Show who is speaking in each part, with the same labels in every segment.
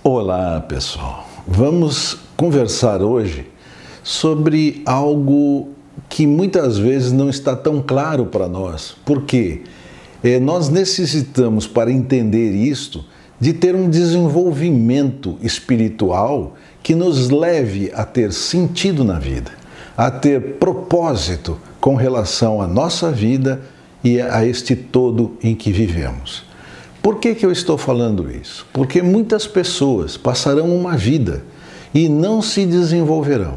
Speaker 1: Olá, pessoal. Vamos conversar hoje sobre algo que muitas vezes não está tão claro para nós. Por quê? Nós necessitamos, para entender isto, de ter um desenvolvimento espiritual que nos leve a ter sentido na vida, a ter propósito com relação à nossa vida e a este todo em que vivemos. Por que eu estou falando isso? Porque muitas pessoas passarão uma vida e não se desenvolverão.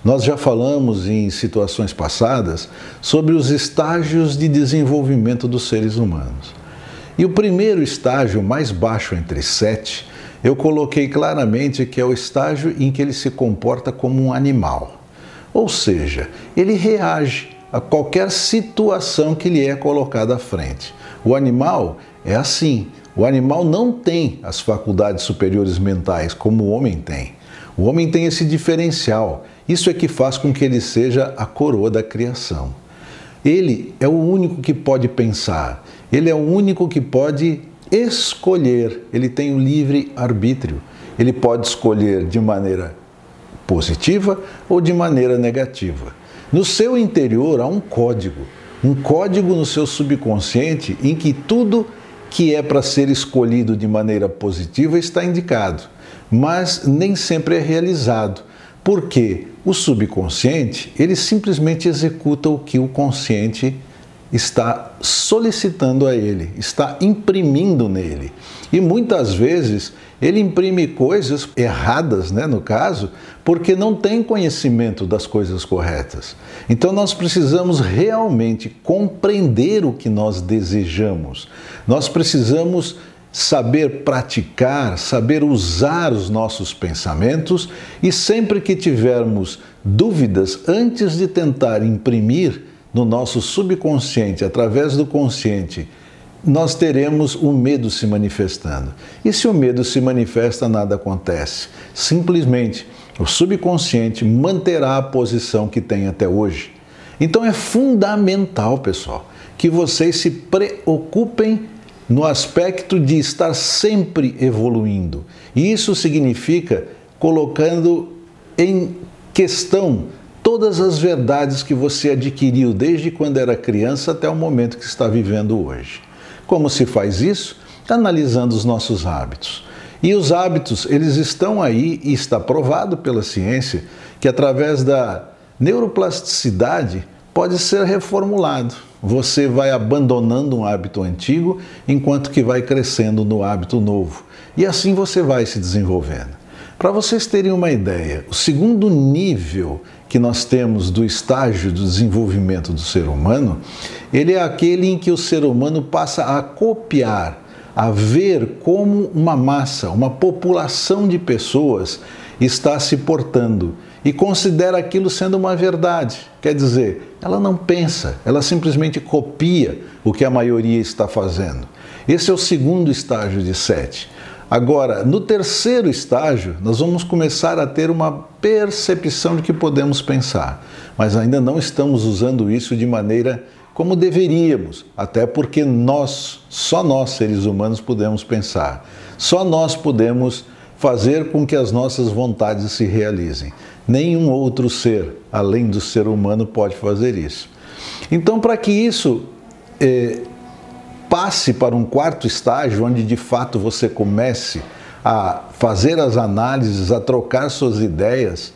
Speaker 1: Nós já falamos em situações passadas sobre os estágios de desenvolvimento dos seres humanos. E o primeiro estágio, mais baixo entre 7, eu coloquei claramente que é o estágio em que ele se comporta como um animal. Ou seja, ele reage a qualquer situação que lhe é colocada à frente. O animal é assim. O animal não tem as faculdades superiores mentais como o homem tem. O homem tem esse diferencial. Isso é que faz com que ele seja a coroa da criação. Ele é o único que pode pensar. Ele é o único que pode escolher. Ele tem o livre arbítrio. Ele pode escolher de maneira positiva ou de maneira negativa. No seu interior há um código no seu subconsciente em que tudo que é para ser escolhido de maneira positiva está indicado, mas nem sempre é realizado, porque o subconsciente, ele simplesmente executa o que o consciente está solicitando a ele, está imprimindo nele. E muitas vezes ele imprime coisas erradas, no caso, porque não tem conhecimento das coisas corretas. Então nós precisamos realmente compreender o que nós desejamos. Nós precisamos saber praticar, saber usar os nossos pensamentos e sempre que tivermos dúvidas, antes de tentar imprimir no nosso subconsciente, através do consciente, nós teremos o medo se manifestando. E se o medo se manifesta, nada acontece. Simplesmente, o subconsciente manterá a posição que tem até hoje. Então é fundamental, pessoal, que vocês se preocupem no aspecto de estar sempre evoluindo. E isso significa colocando em questão todas as verdades que você adquiriu desde quando era criança até o momento que está vivendo hoje. Como se faz isso? Analisando os nossos hábitos. E os hábitos, eles estão aí e está provado pela ciência que através da neuroplasticidade pode ser reformulado. Você vai abandonando um hábito antigo enquanto que vai crescendo no hábito novo. E assim você vai se desenvolvendo. Para vocês terem uma ideia, o segundo nível que nós temos do estágio do desenvolvimento do ser humano, ele é aquele em que o ser humano passa a copiar, a ver como uma massa, uma população de pessoas está se portando e considera aquilo sendo uma verdade. Quer dizer, ela não pensa, ela simplesmente copia o que a maioria está fazendo. Esse é o segundo estágio de 7. Agora, no terceiro estágio, nós vamos começar a ter uma percepção de que podemos pensar, mas ainda não estamos usando isso de maneira como deveríamos, até porque só nós, seres humanos, podemos pensar. Só nós podemos fazer com que as nossas vontades se realizem. Nenhum outro ser, além do ser humano, pode fazer isso. Então, para que isso passe para um quarto estágio, onde de fato você comece a fazer as análises, a trocar suas ideias,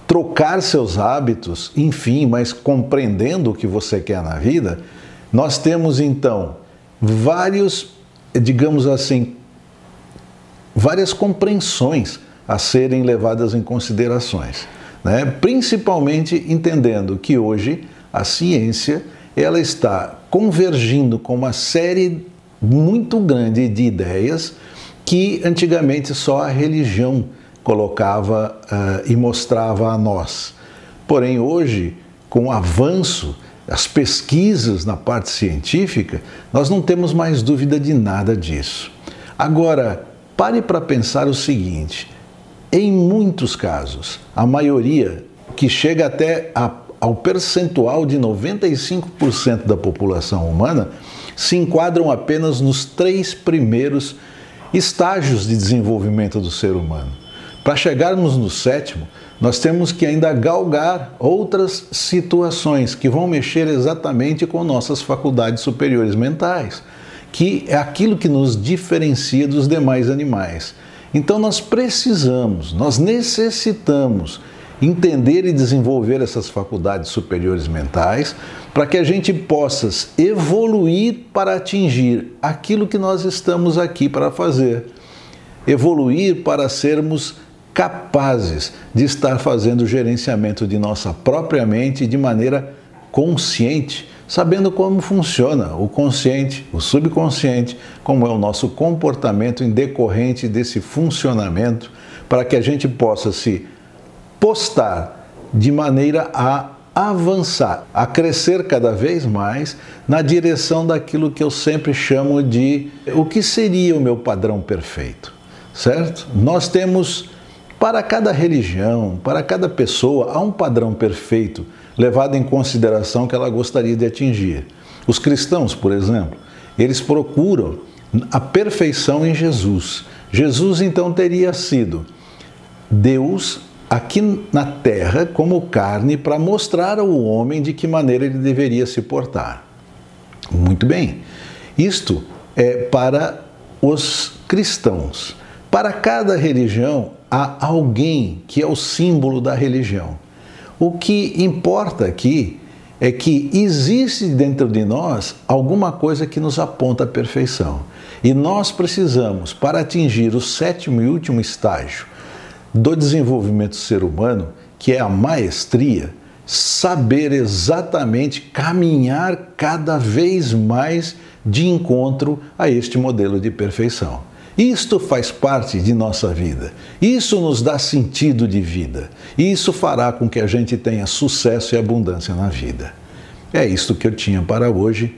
Speaker 1: trocar seus hábitos, enfim, mas compreendendo o que você quer na vida, nós temos então várias compreensões a serem levadas em considerações, principalmente entendendo que hoje a ciência ela está convergindo com uma série muito grande de ideias que antigamente só a religião colocava e mostrava a nós. Porém, hoje, com o avanço, as pesquisas na parte científica, nós não temos mais dúvida de nada disso. Agora, pare para pensar o seguinte, em muitos casos, a maioria, que chega até ao percentual de 95% da população humana, se enquadram apenas nos 3 primeiros estágios de desenvolvimento do ser humano. Para chegarmos no sétimo, nós temos que ainda galgar outras situações que vão mexer exatamente com nossas faculdades superiores mentais, que é aquilo que nos diferencia dos demais animais. Então nós necessitamos entender e desenvolver essas faculdades superiores mentais para que a gente possa evoluir para atingir aquilo que nós estamos aqui para fazer. Evoluir para sermos capazes de estar fazendo o gerenciamento de nossa própria mente de maneira consciente, sabendo como funciona o consciente, o subconsciente, como é o nosso comportamento em decorrente desse funcionamento, para que a gente possa se postar de maneira a avançar, a crescer cada vez mais na direção daquilo que eu sempre chamo de o que seria o meu padrão perfeito, certo? Nós temos, para cada religião, para cada pessoa, há um padrão perfeito levado em consideração que ela gostaria de atingir. Os cristãos, por exemplo, eles procuram a perfeição em Jesus. Jesus, então, teria sido Deus aqui na terra como carne para mostrar ao homem de que maneira ele deveria se portar. Muito bem. Isto é para os cristãos. Para cada religião há alguém que é o símbolo da religião. O que importa aqui é que existe dentro de nós alguma coisa que nos aponta à perfeição. E nós precisamos, para atingir o sétimo e último estágio do desenvolvimento do ser humano, que é a maestria, saber exatamente caminhar cada vez mais de encontro a este modelo de perfeição. Isto faz parte de nossa vida, isso nos dá sentido de vida, e isso fará com que a gente tenha sucesso e abundância na vida. É isto que eu tinha para hoje.